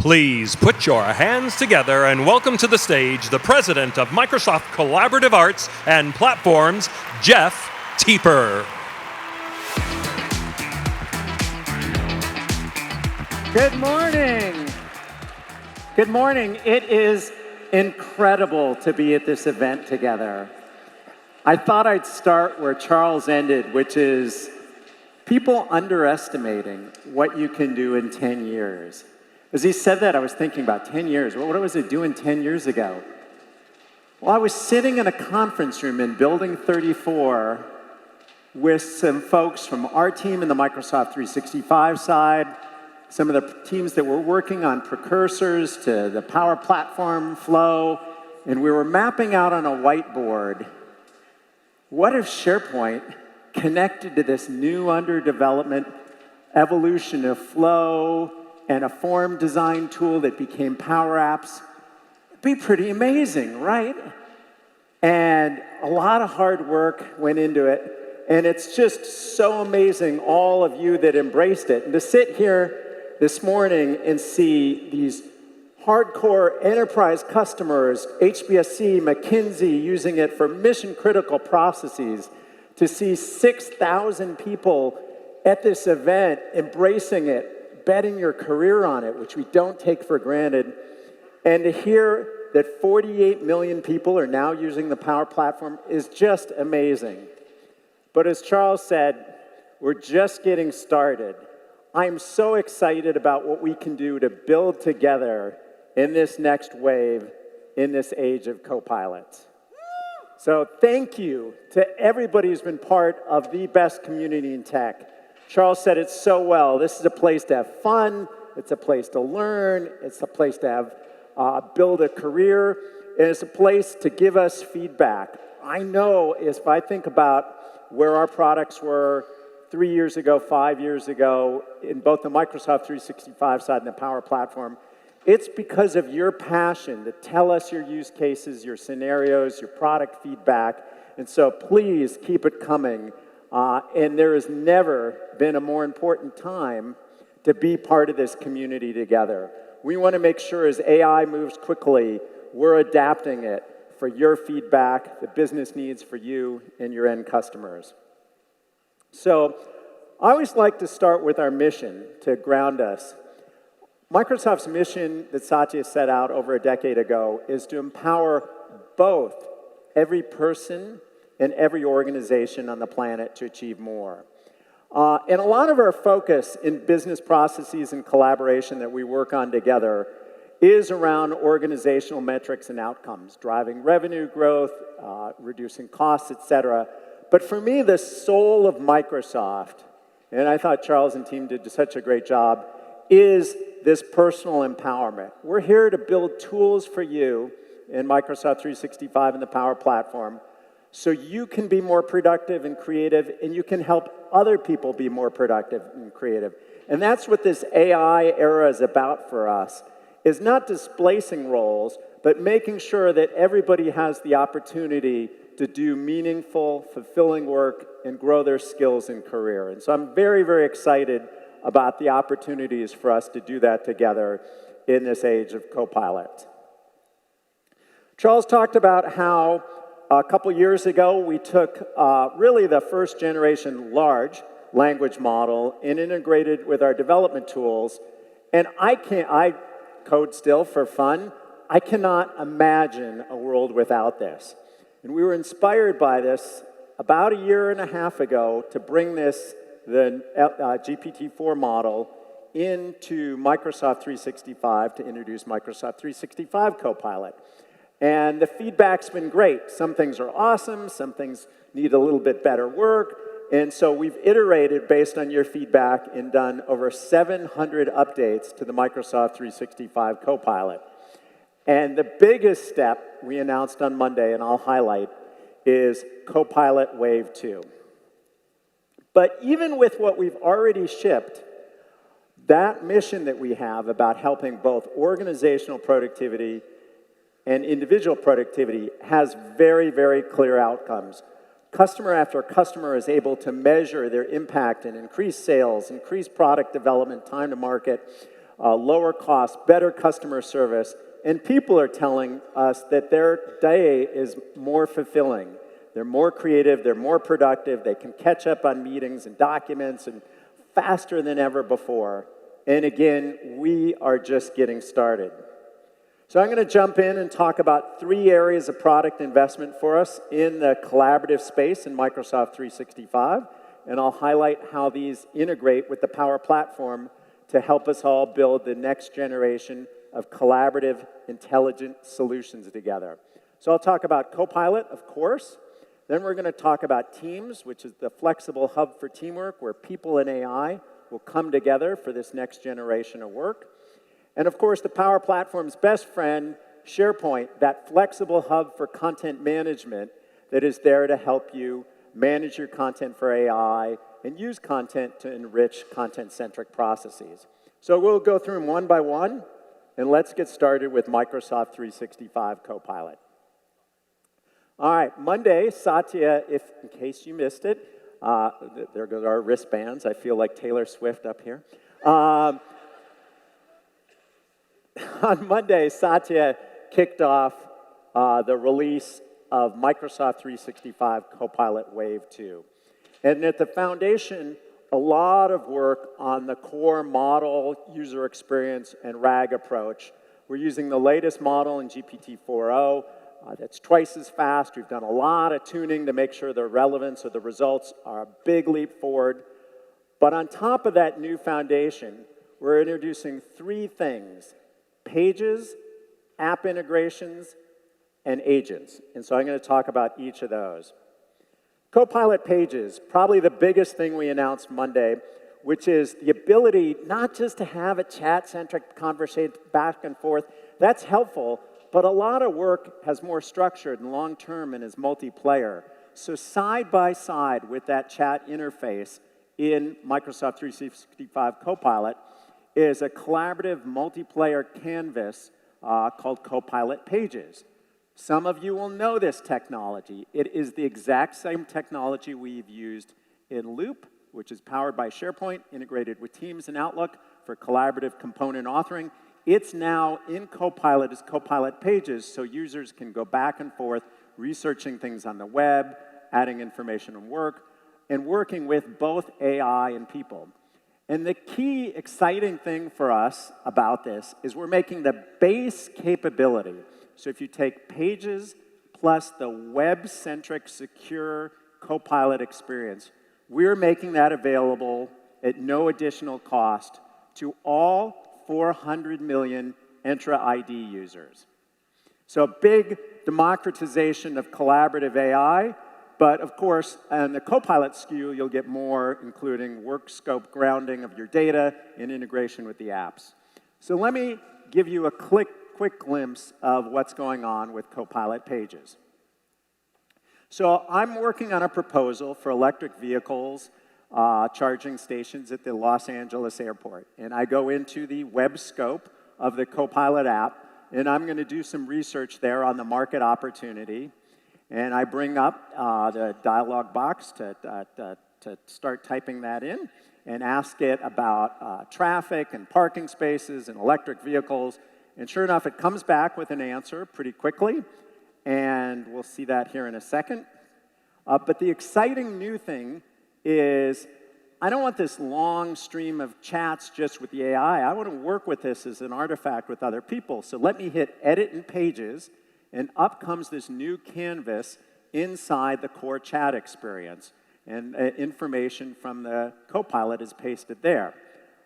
Please put your hands together and welcome to the stage the president of Microsoft Collaborative Arts and Platforms, Jeff Teper. Good morning. Good morning. It is incredible to be at this event together. I thought I'd start where Charles ended, which is people underestimating what you can do in 10 years. As he said that, I was thinking about 10 years. What was I doing 10 years ago? Well, I was sitting in a conference room in Building 34 with some folks from our team in the Microsoft 365 side, some of the teams that were working on precursors to the Power Platform flow, and we were mapping out on a whiteboard, what if SharePoint connected to this new under development evolution of flow and a form design tool that became Power Apps? It'd be pretty amazing, right? And a lot of hard work went into it, and it's just so amazing, all of you that embraced it. And to sit here this morning and see these hardcore enterprise customers, HBSC, McKinsey, using it for mission-critical processes, to see 6,000 people at this event embracing it, betting your career on it, which we don't take for granted, and to hear that 48 million people are now using the Power Platform is just amazing. But as Charles said, we're just getting started. I'm so excited about what we can do to build together in this next wave, in this age of Copilots. So thank you to everybody who's been part of the best community in tech. Charles said it so well. This is a place to have fun. It's a place to learn. It's a place to have build a career. And it's a place to give us feedback. I know if I think about where our products were 3 years ago, 5 years ago, in both the Microsoft 365 side and the Power Platform, it's because of your passion to tell us your use cases, your scenarios, your product feedback. And so please keep it coming. And there has never been a more important time to be part of this community together. We want to make sure as AI moves quickly, we're adapting it for your feedback, the business needs for you and your end customers. So I always like to start with our mission to ground us. Microsoft's mission that Satya set out over a decade ago is to empower both every person and every organization on the planet to achieve more. And a lot of our focus in business processes and collaboration that we work on together is around organizational metrics and outcomes, driving revenue growth, reducing costs, et cetera. But for me, the soul of Microsoft, and I thought Charles and team did such a great job, is this personal empowerment. We're here to build tools for you in Microsoft 365 and the Power Platform so you can be more productive and creative, and you can help other people be more productive and creative. And that's what this AI era is about for us, is not displacing roles, but making sure that everybody has the opportunity to do meaningful, fulfilling work and grow their skills and career. And so I'm very, very excited about the opportunities for us to do that together in this age of Copilot. Charles talked about how a couple years ago we took really the first generation large language model and integrated with our development tools. And I code still for fun. I cannot imagine a world without this. And we were inspired by this about a year and a half ago to bring this, the GPT-4 model, into Microsoft 365 to introduce Microsoft 365 Copilot. And the feedback's been great. Some things are awesome, some things need a little bit better work. And so we've iterated based on your feedback and done over 700 updates to the Microsoft 365 Copilot. And the biggest step we announced on Monday, and I'll highlight, is Copilot Wave 2. But even with what we've already shipped, that mission that we have about helping both organizational productivity and individual productivity has very, very clear outcomes. Customer after customer is able to measure their impact and increase sales, increase product development, time to market, lower cost, better customer service, and people are telling us that their day is more fulfilling. They're more creative, they're more productive, they can catch up on meetings and documents and faster than ever before. And again, we are just getting started. So I'm going to jump in and talk about 3 areas of product investment for us in the collaborative space in Microsoft 365, and I'll highlight how these integrate with the Power Platform to help us all build the next generation of collaborative, intelligent solutions together. So I'll talk about Copilot, of course. Then we're going to talk about Teams, which is the flexible hub for teamwork where people and AI will come together for this next generation of work. And of course, the Power Platform's best friend, SharePoint, that flexible hub for content management that is there to help you manage your content for AI and use content to enrich content-centric processes. So we'll go through them one by one, and let's get started with Microsoft 365 Copilot. All right, Monday, Satya, in case you missed it, there goes our wristbands. I feel like Taylor Swift up here. On Monday, Satya kicked off the release of Microsoft 365 Copilot Wave 2. And at the foundation, a lot of work on the core model, user experience, and RAG approach. We're using the latest model in GPT-4o. That's twice as fast. We've done a lot of tuning to make sure the relevance of the results are a big leap forward. But on top of that new foundation, we're introducing 3 things: pages, app integrations, and agents. And so I'm going to talk about each of those. Copilot Pages, probably the biggest thing we announced Monday, which is the ability not just to have a chat-centric conversation back and forth. That's helpful, but a lot of work has more structured and long-term and is multiplayer. So side by side with that chat interface in Microsoft 365 Copilot is a collaborative multiplayer canvas called Copilot Pages. Some of you will know this technology. It is the exact same technology we've used in Loop, which is powered by SharePoint, integrated with Teams and Outlook for collaborative component authoring. It's now in Copilot as Copilot Pages, so users can go back and forth, researching things on the web, adding information on work, and working with both AI and people. And the key exciting thing for us about this is we're making the base capability. So if you take Pages plus the web-centric, secure Copilot experience, we're making that available at no additional cost to all 400 million Entra ID users. So a big democratization of collaborative AI, but of course, on the Copilot SKU, you'll get more, including work scope grounding of your data and integration with the apps. So let me give you a quick glimpse of what's going on with Copilot Pages. So I'm working on a proposal for electric vehicles charging stations at the Los Angeles airport. And I go into the web scope of the Copilot app, and I'm going to do some research there on the market opportunity. And I bring up the dialog box to start typing that in and ask it about traffic and parking spaces and electric vehicles. And sure enough, it comes back with an answer pretty quickly. And we'll see that here in a second. But the exciting new thing is I don't want this long stream of chats just with the AI. I want to work with this as an artifact with other people. So let me hit Edit in Pages, and up comes this new canvas inside the core chat experience. And information from the Copilot is pasted there.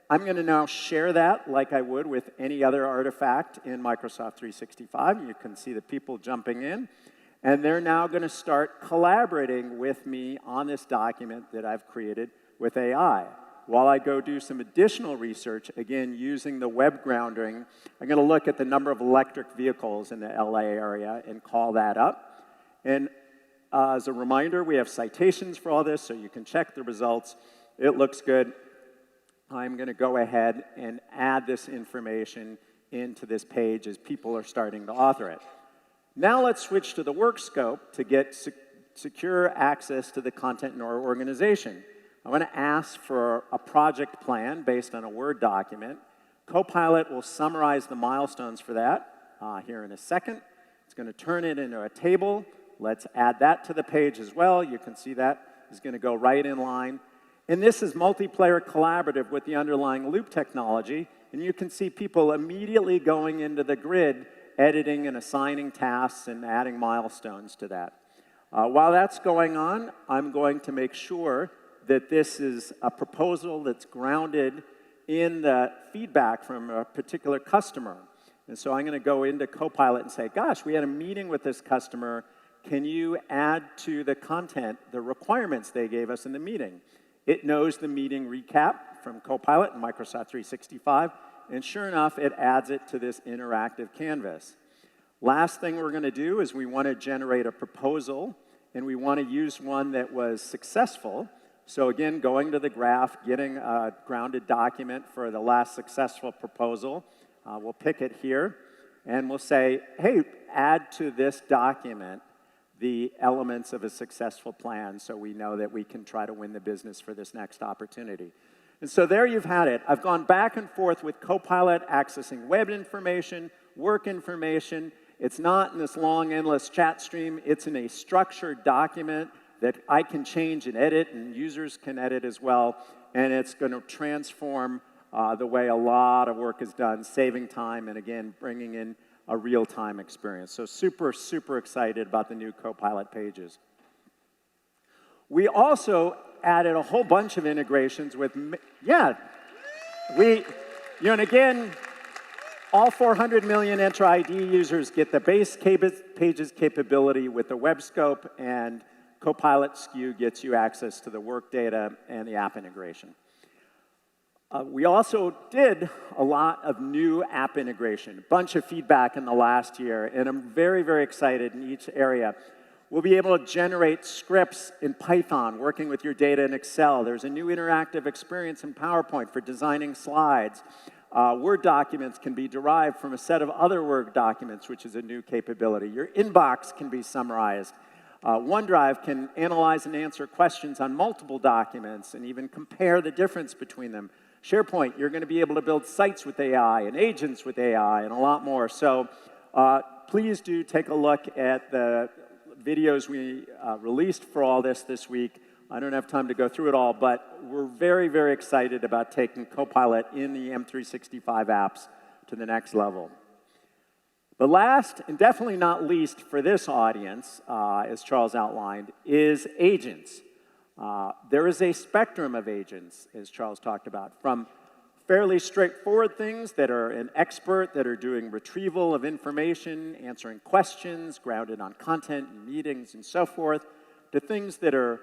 I'm going to now share that like I would with any other artifact in Microsoft 365. You can see the people jumping in. And they're now going to start collaborating with me on this document that I've created with AI. While I go do some additional research, again, using the web grounding, I'm going to look at the number of electric vehicles in the LA area and call that up. And as a reminder, we have citations for all this, so you can check the results. It looks good. I'm going to go ahead and add this information into this page as people are starting to author it. Now let's switch to the work scope to get secure access to the content in our organization. I want to ask for a project plan based on a Word document Copilot will summarize the milestones for that here in a second. It's going to turn it into a table. Let's add that to the page as well. You can see that is going to go right in line. And this is multiplayer collaborative with the underlying loop technology. And you can see people immediately going into the grid, editing and assigning tasks and adding milestones to that. While that's going on, I'm going to make sure that this is a proposal that's grounded in the feedback from a particular customer. And so I'm going to go into Copilot and say, gosh, we had a meeting with this customer. Can you add to the content the requirements they gave us in the meeting? It knows the meeting recap from Copilot and Microsoft 365, and sure enough, it adds it to this interactive canvas. Last thing we're going to do is we want to generate a proposal, and we want to use one that was successful. So again, going to the graph, getting a grounded document for the last successful proposal. We'll pick it here, and we'll say, hey, add to this document the elements of a successful plan so we know that we can try to win the business for this next opportunity. And so there you've had it. I've gone back and forth with Copilot, accessing web information, work information. It's not in this long, endless chat stream. It's in a structured document that I can change and edit, and users can edit as well. And it's going to transform the way a lot of work is done, saving time, and again, bringing in a real-time experience. So super, super excited about the new Copilot Pages. We also added a whole bunch of integrations with, and again, all 400 million Entra ID users get the base Pages capability with the web scope, and Copilot SKU gets you access to the work data and the app integration. We also did a lot of new app integration, a bunch of feedback in the last year, and I'm very, very excited in each area. We'll be able to generate scripts in Python, working with your data in Excel. There's a new interactive experience in PowerPoint for designing slides. Word documents can be derived from a set of other Word documents, which is a new capability. Your inbox can be summarized. OneDrive can analyze and answer questions on multiple documents and even compare the difference between them. SharePoint, you're going to be able to build sites with AI and agents with AI and a lot more. So please do take a look at the videos we released for all this week. I don't have time to go through it all, but we're very, very excited about taking Copilot in the M365 apps to the next level. The last, and definitely not least for this audience, as Charles outlined, is agents. There is a spectrum of agents, as Charles talked about, from fairly straightforward things that are an expert, that are doing retrieval of information, answering questions, grounded on content and meetings and so forth, to things that are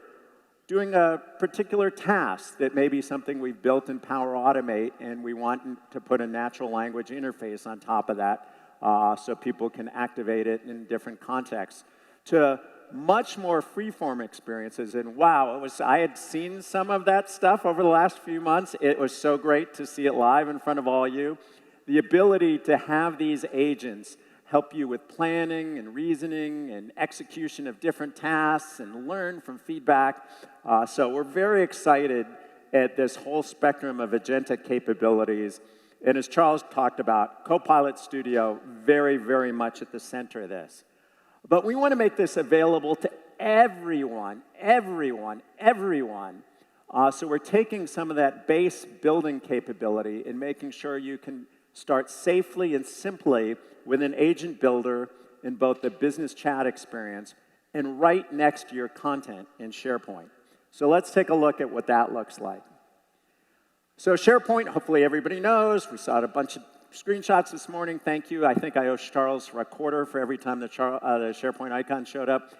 doing a particular task that may be something we've built in Power Automate, and we want to put a natural language interface on top of that so people can activate it in different contexts, to much more free-form experiences. And wow, I had seen some of that stuff over the last few months. It was so great to see it live in front of all you. The ability to have these agents help you with planning and reasoning and execution of different tasks and learn from feedback. So we're very excited at this whole spectrum of agentic capabilities. And as Charles talked about, Copilot Studio, very, very much at the center of this. But we want to make this available to everyone. So we're taking some of that base building capability and making sure you can start safely and simply with an agent builder in both the business chat experience and right next to your content in SharePoint. So let's take a look at what that looks like. So SharePoint, hopefully everybody knows. We saw a bunch of screenshots this morning. Thank you. I think I owe Charles a quarter for every time the SharePoint icon showed up.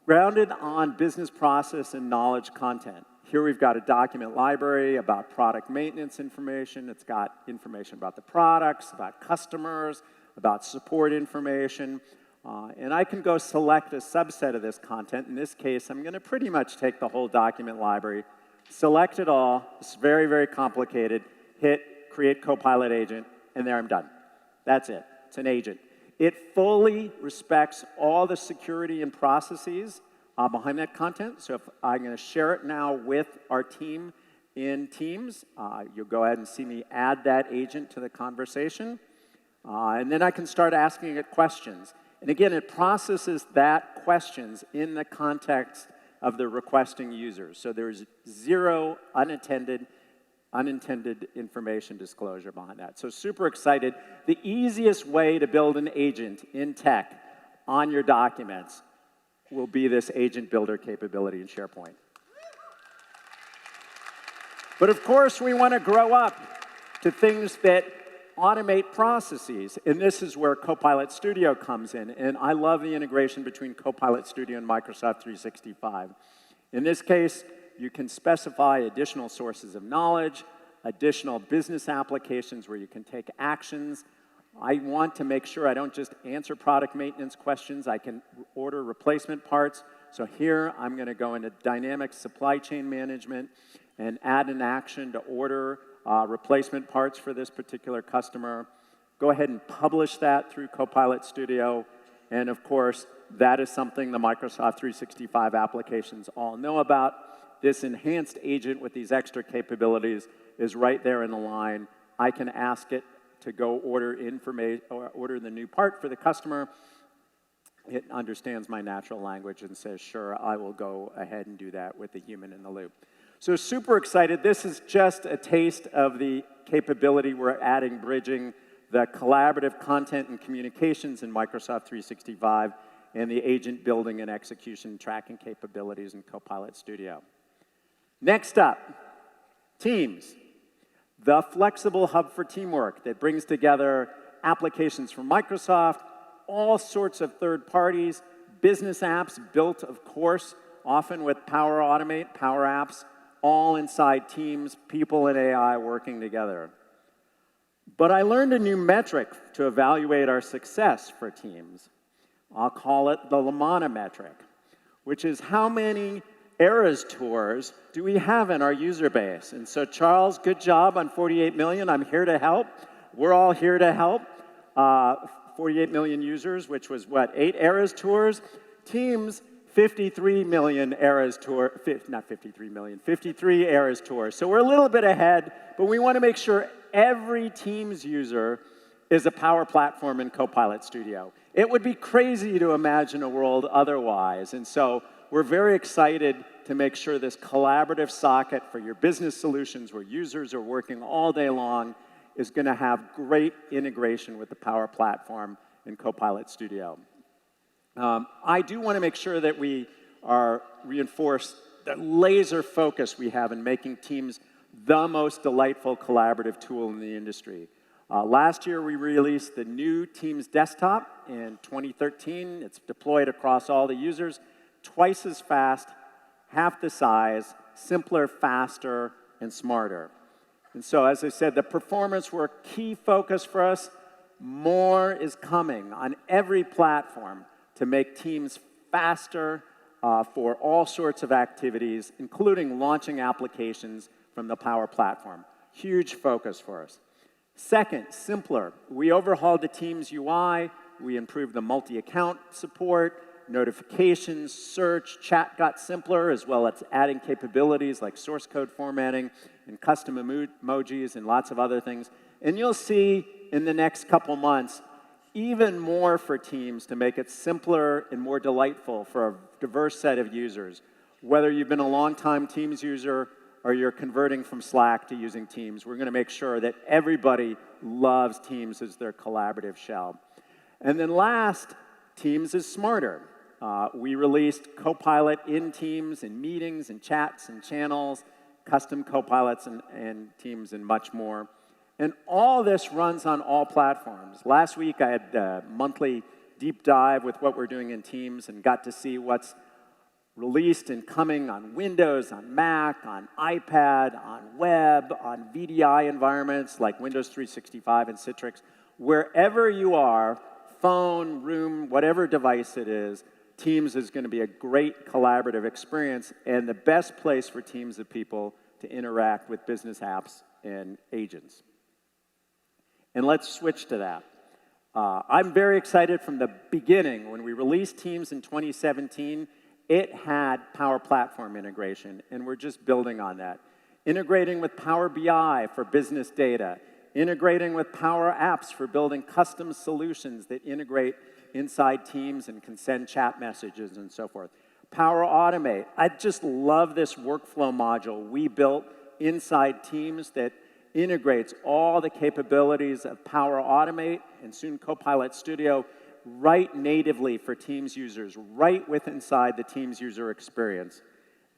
Grounded on business process and knowledge content. Here we've got a document library about product maintenance information. It's got information about the products, about customers, about support information. And I can go select a subset of this content. In this case, I'm going to pretty much take the whole document library, select it all. It's very, very complicated. Hit Create Copilot Agent, and there I'm done. That's it. It's an agent. It fully respects all the security and processes behind that content. So if I'm going to share it now with our team in Teams. You'll go ahead and see me add that agent to the conversation. And then I can start asking it questions. And again, it processes that questions in the context of the requesting users. So there's zero unintended information disclosure behind that. So super excited. The easiest way to build an agent in tech on your documents will be this agent builder capability in SharePoint. But of course, we want to grow up to things that automate processes. And this is where Copilot Studio comes in. And I love the integration between Copilot Studio and Microsoft 365. In this case, you can specify additional sources of knowledge, additional business applications where you can take actions. I want to make sure I don't just answer product maintenance questions. I can order replacement parts. So here, I'm going to go into dynamic supply chain management and add an action to order replacement parts for this particular customer. Go ahead and publish that through Copilot Studio. And of course, that is something the Microsoft 365 applications all know about. This enhanced agent with these extra capabilities is right there in the line. I can ask it to go order information or order the new part for the customer. It understands my natural language and says, sure, I will go ahead and do that with the human in the loop. So super excited. This is just a taste of the capability we're adding, bridging the collaborative content and communications in Microsoft 365 and the agent building and execution tracking capabilities in Copilot Studio. Next up, Teams, the flexible hub for teamwork that brings together applications from Microsoft, all sorts of third parties, business apps built, of course, often with Power Automate, Power Apps, all inside Teams, people and AI working together. But I learned a new metric to evaluate our success for Teams. I'll call it the Lamana metric, which is how many Eras tours do we have in our user base? And so, Charles, good job on 48 million. I'm here to help. We're all here to help. 48 million users, which was what, 8 Eras tours? Teams, 53 million Eras tour, not 53 million, 53 Eras tours. So we're a little bit ahead, but we want to make sure every Teams user is a Power Platform in Copilot Studio. It would be crazy to imagine a world otherwise. And so we're very excited to make sure this collaborative socket for your business solutions where users are working all day long is going to have great integration with the Power Platform in Copilot Studio. I do want to make sure that we are reinforce the laser focus we have in making Teams the most delightful collaborative tool in the industry. Last year, we released the new Teams desktop in 2013. It's deployed across all the users, twice as fast, half the size, simpler, faster, and smarter. And so, as I said, the performance were a key focus for us. More is coming on every platform to make Teams faster for all sorts of activities, including launching applications from the Power Platform. Huge focus for us. Second, simpler. We overhauled the Teams UI. We improved the multi-account support, notifications, search, chat got simpler, as well as adding capabilities like source code formatting and custom emojis and lots of other things. And you'll see in the next couple months even more for Teams to make it simpler and more delightful for a diverse set of users. Whether you've been a long-time Teams user or you're converting from Slack to using Teams, we're going to make sure that everybody loves Teams as their collaborative shell. And then last, Teams is smarter. We released Copilot in Teams, in meetings, and chats, and channels, custom Copilots and Teams, and much more. And all this runs on all platforms. Last week, I had a monthly deep dive with what we're doing in Teams and got to see what's released and coming on Windows, on Mac, on iPad, on web, on VDI environments like Windows 365 and Citrix. Wherever you are, phone, room, whatever device it is, Teams is going to be a great collaborative experience and the best place for teams of people to interact with business apps and agents. And let's switch to that. I'm very excited from the beginning. When we released Teams in 2017, it had Power Platform integration, and we're just building on that. integrating with Power BI for business data, integrating with Power Apps for building custom solutions that integrate inside Teams and can send chat messages and so forth. Power Automate. I just love this workflow module we built inside Teams that integrates all the capabilities of Power Automate and soon Copilot Studio right natively for Teams users, right inside the Teams user experience.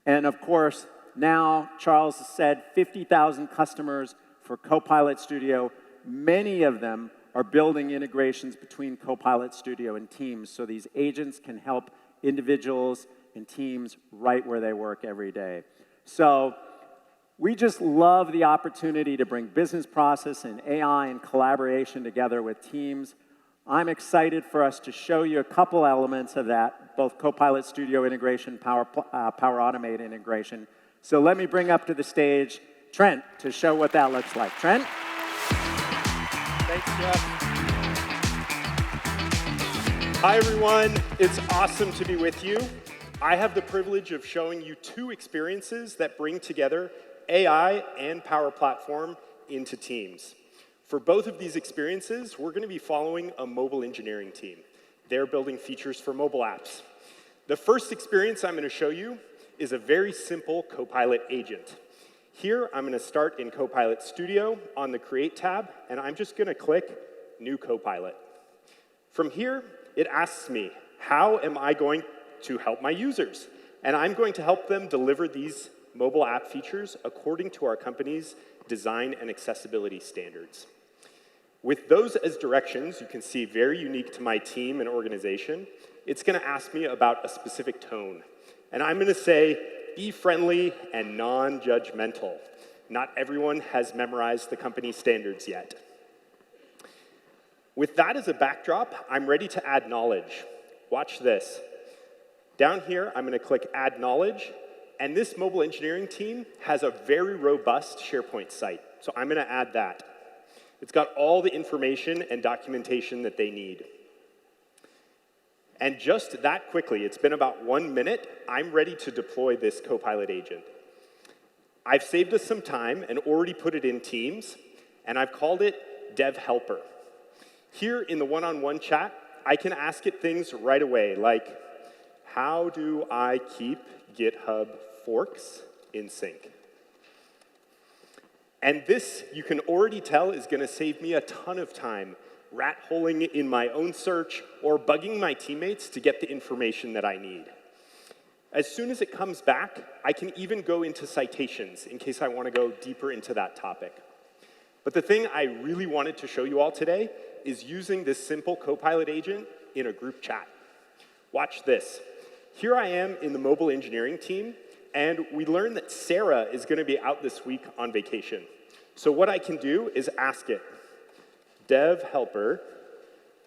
And of course, now, Charles has said 50,000 customers for Copilot Studio. Many of them are building integrations between Copilot Studio and Teams so these agents can help individuals and teams right where they work every day. So we just love the opportunity to bring business process and AI and collaboration together with Teams. I'm excited for us to show you a couple elements of that, both Copilot Studio integration, Power Automate integration. So let me bring up to the stage Trent to show what that looks like. Trent? Thanks, Jeff. Hi, everyone. It's awesome to be with you. I have the privilege of showing you two experiences that bring together AI and Power Platform into Teams. For both of these experiences, we're going to be following a mobile engineering team. They're building features for mobile apps. The first experience I'm going to show you is a very simple Copilot agent. Here, I'm going to start in Copilot Studio on the Create tab, and I'm just going to click New Copilot. From here, it asks me, how am I going to help my users? And I'm going to help them deliver these mobile app features according to our company's design and accessibility standards. With those as directions, you can see very unique to my team and organization, it's going to ask me about a specific tone. And I'm going to say, be friendly and non-judgmental. Not everyone has memorized the company standards yet. With that as a backdrop, I'm ready to add knowledge. Watch this. Down here, I'm going to click Add Knowledge, and this mobile engineering team has a very robust SharePoint site, so I'm going to add that. It's got all the information and documentation that they need. And just that quickly, it's been about 1 minute, I'm ready to deploy this Copilot agent. I've saved us some time and already put it in Teams, and I've called it Dev Helper. Here in the one-on-one chat, I can ask it things right away, like, how do I keep GitHub forks in sync? And this, you can already tell, is going to save me a ton of time rat-holing in my own search or bugging my teammates to get the information that I need. As soon as it comes back, I can even go into citations in case I want to go deeper into that topic. But the thing I really wanted to show you all today is using this simple Copilot agent in a group chat. Watch this. Here I am in the mobile engineering team, and we learned that Sarah is going to be out this week on vacation. So what I can do is ask it, Dev Helper,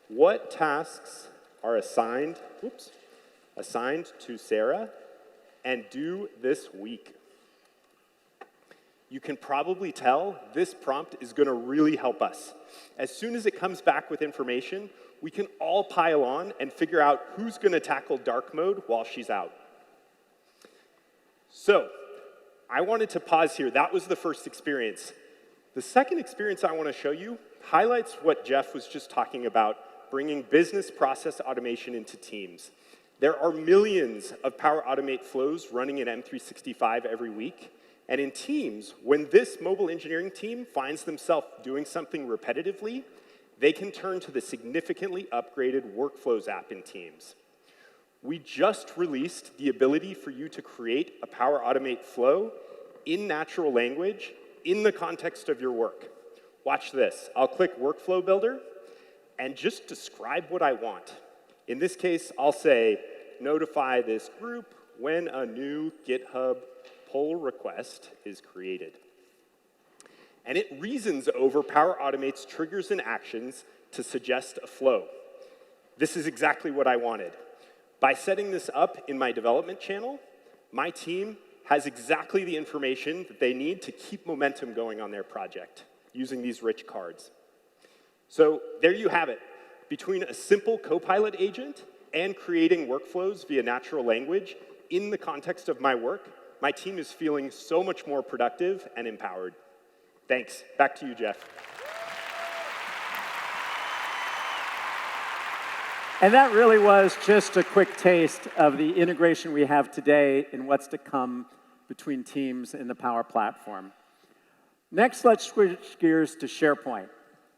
what tasks are assigned to Sarah and due this week? You can probably tell this prompt is going to really help us. As soon as it comes back with information, we can all pile on and figure out who's going to tackle dark mode while she's out. So, I wanted to pause here. That was the first experience. The second experience I want to show you highlights what Jeff was just talking about, bringing business process automation into Teams. There are millions of Power Automate flows running in M365 every week. And in Teams, when this mobile engineering team finds themselves doing something repetitively, they can turn to the significantly upgraded Workflows app in Teams. We just released the ability for you to create a Power Automate flow in natural language in the context of your work. Watch this. I'll click Workflow Builder and just describe what I want. In this case, I'll say, notify this group when a new GitHub pull request is created. And it reasons over Power Automate's triggers and actions to suggest a flow. This is exactly what I wanted. By setting this up in my development channel, my team has exactly the information that they need to keep momentum going on their project using these rich cards. So there you have it. Between a simple Copilot agent and creating workflows via natural language in the context of my work, my team is feeling so much more productive and empowered. Thanks. Back to you, Jeff. And that really was just a quick taste of the integration we have today and what's to come between Teams and the Power Platform. Next, let's switch gears to SharePoint.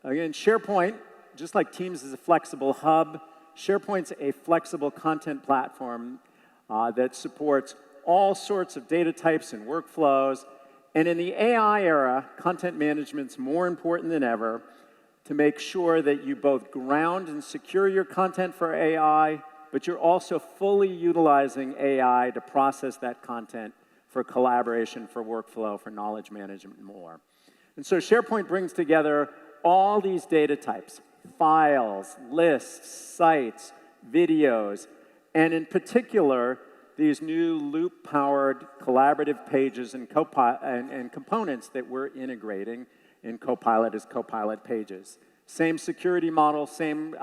Again, SharePoint, just like Teams is a flexible hub, SharePoint's a flexible content platform that supports all sorts of data types and workflows. And in the AI era, content management's more important than ever to make sure that you both ground and secure your content for AI, but you're also fully utilizing AI to process that content for collaboration, for workflow, for knowledge management, and more. And so SharePoint brings together all these data types, files, lists, sites, videos, and in particular, these new loop-powered collaborative pages and components that we're integrating in Copilot as Copilot Pages. Same security model, same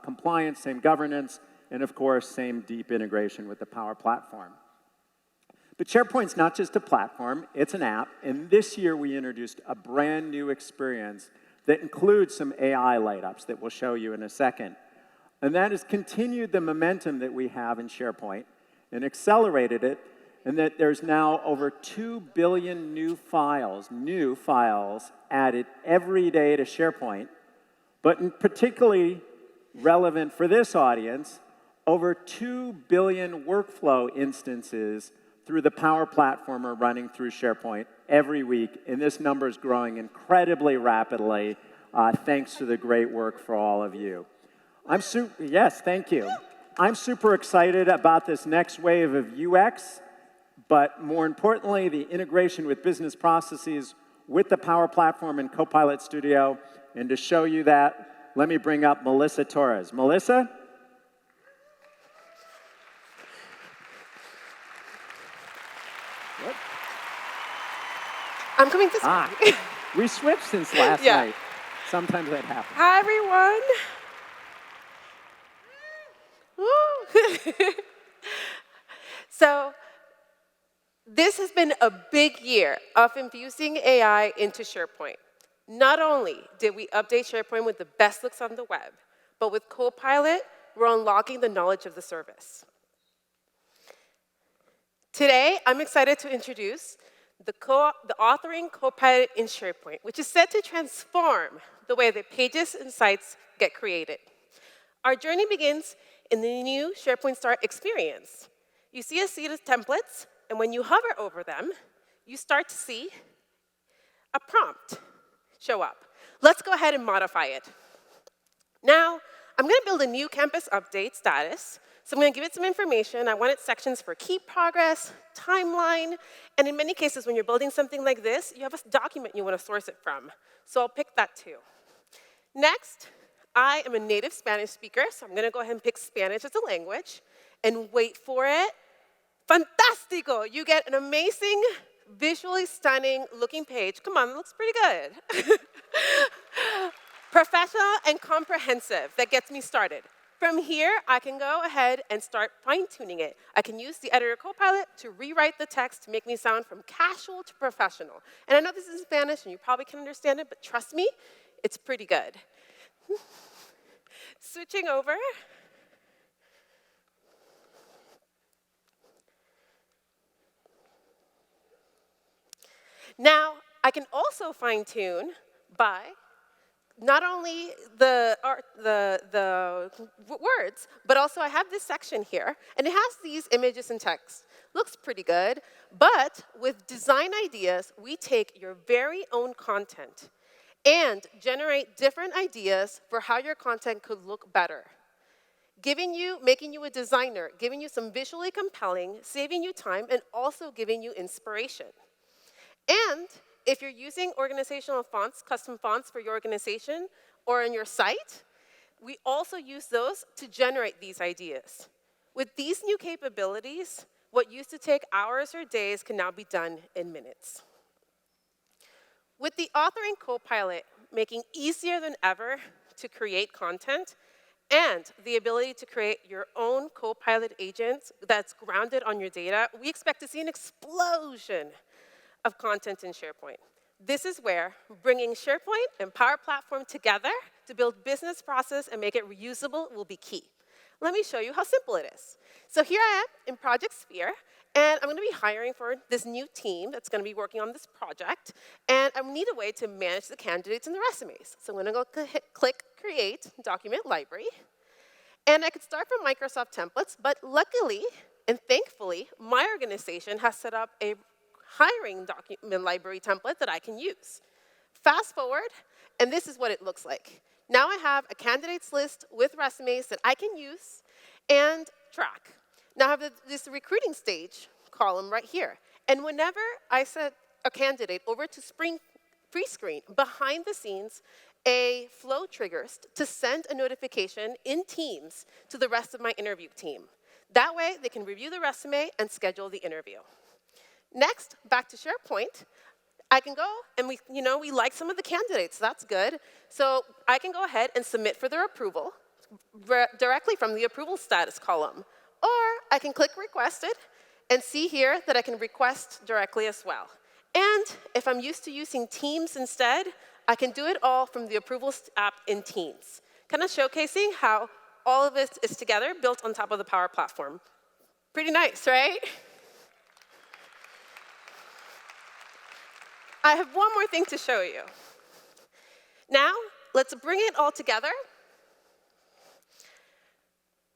compliance, same governance, and of course, same deep integration with the Power Platform. But SharePoint's not just a platform, it's an app, and this year we introduced a brand new experience that includes some AI light-ups that we'll show you in a second. And that has continued the momentum that we have in SharePoint and accelerated it, and that there's now over 2 billion new files added every day to SharePoint. But particularly relevant for this audience, over 2 billion workflow instances through the Power Platform are running through SharePoint every week, and this number is growing incredibly rapidly thanks to the great work for all of you. Yes, thank you. I'm super excited about this next wave of UX, but more importantly, the integration with business processes with the Power Platform and Copilot Studio. And to show you that, let me bring up Melissa Torres. Melissa? What? I'm coming this way. We switched since last night. Sometimes that happens. Hi, everyone. So this has been a big year of infusing AI into SharePoint. Not only did we update SharePoint with the best looks on the web, but with Copilot, we're unlocking the knowledge of the service. Today, I'm excited to introduce the authoring Copilot in SharePoint, which is set to transform the way that pages and sites get created. Our journey begins in the new SharePoint Start experience. You see a seat of templates, and when you hover over them, you start to see a prompt show up. Let's go ahead and modify it. Now, I'm going to build a new campus update status. So I'm going to give it some information. I wanted sections for key progress, timeline, and in many cases, when you're building something like this, you have a document you want to source it from. So I'll pick that too. Next, I am a native Spanish speaker, so I'm going to go ahead and pick Spanish as a language, and wait for it. Fantastico! You get an amazing, visually stunning looking page. Come on, it looks pretty good. Professional and comprehensive. That gets me started. From here, I can go ahead and start fine-tuning it. I can use the editor Copilot to rewrite the text to make me sound from casual to professional. And I know this is Spanish, and you probably can understand it, but trust me, it's pretty good. Switching over. Now, I can also fine-tune by not only the words, but also I have this section here, and it has these images and text. Looks pretty good, but with design ideas, we take your very own content and generate different ideas for how your content could look better. Making you a designer, giving you some visually compelling, saving you time, and also giving you inspiration. And if you're using organizational fonts, custom fonts for your organization or on your site, we also use those to generate these ideas. With these new capabilities, what used to take hours or days can now be done in minutes. With the authoring Copilot making easier than ever to create content and the ability to create your own Copilot agents that's grounded on your data, we expect to see an explosion of content in SharePoint. This is where bringing SharePoint and Power Platform together to build business process and make it reusable will be key. Let me show you how simple it is. So here I am in Project Sphere, and I'm going to be hiring for this new team that's going to be working on this project, and I need a way to manage the candidates and the resumes. So I'm going to go click Create Document Library, and I could start from Microsoft templates, but luckily and thankfully, my organization has set up a hiring document library template that I can use. Fast forward, and this is what it looks like. Now I have a candidates list with resumes that I can use and track. Now I have this recruiting stage column right here. And whenever I set a candidate over to pre-screen, behind the scenes, a flow triggers to send a notification in Teams to the rest of my interview team. That way, they can review the resume and schedule the interview. Next, back to SharePoint. I can go, and we like some of the candidates. That's good. So I can go ahead and submit for their approval directly from the approval status column. Or I can click Requested and see here that I can request directly as well. And if I'm used to using Teams instead, I can do it all from the Approvals app in Teams, kind of showcasing how all of this is together, built on top of the Power Platform. Pretty nice, right? I have one more thing to show you. Now, let's bring it all together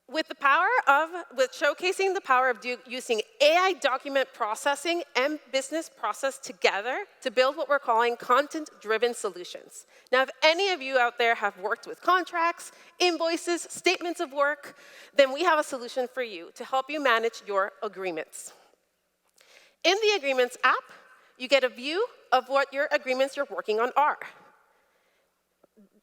with showcasing the power of using AI document processing and business process together to build what we're calling content-driven solutions. Now, if any of you out there have worked with contracts, invoices, statements of work, then we have a solution for you to help you manage your agreements. In the Agreements app, you get a view of what your agreements you're working on are.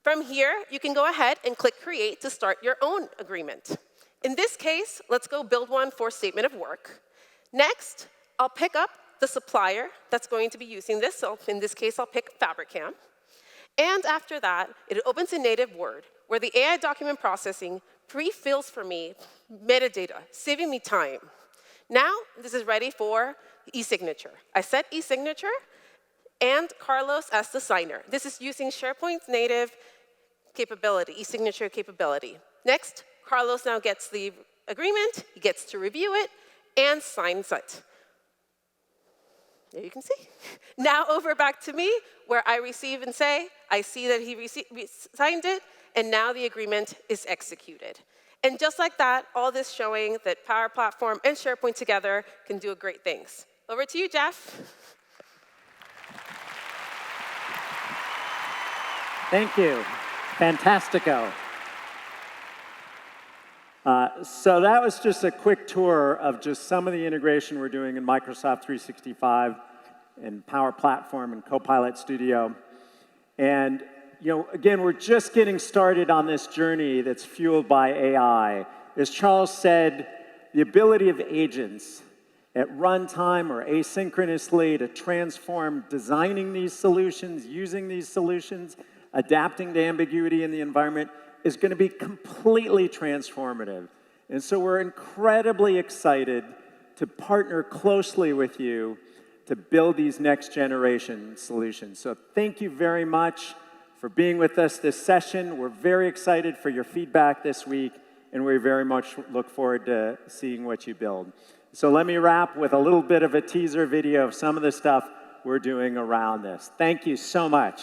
From here, you can go ahead and click Create to start your own agreement. In this case, let's go build one for statement of work. Next, I'll pick up the supplier that's going to be using this. So in this case, I'll pick Fabricam. And after that, it opens in native Word, where the AI document processing pre-fills for me metadata, saving me time. Now, this is ready for e-signature. I set e-signature and Carlos as the signer. This is using SharePoint's native capability, e-signature capability. Next, Carlos now gets the agreement, he gets to review it, and signs it. There you can see. Now over back to me, where I receive and say, I see that he signed it, and now the agreement is executed. And just like that, all this showing that Power Platform and SharePoint together can do great things. Over to you, Jeff. Thank you. Fantastico. So that was just a quick tour of just some of the integration we're doing in Microsoft 365 and Power Platform and Copilot Studio. And again, we're just getting started on this journey that's fueled by AI. As Charles said, the ability of agents at runtime or asynchronously to transform designing these solutions, using these solutions, adapting to ambiguity in the environment is going to be completely transformative. And so we're incredibly excited to partner closely with you to build these next generation solutions. So thank you very much for being with us this session. We're very excited for your feedback this week, and we very much look forward to seeing what you build. So let me wrap with a little bit of a teaser video of some of the stuff we're doing around this. Thank you so much.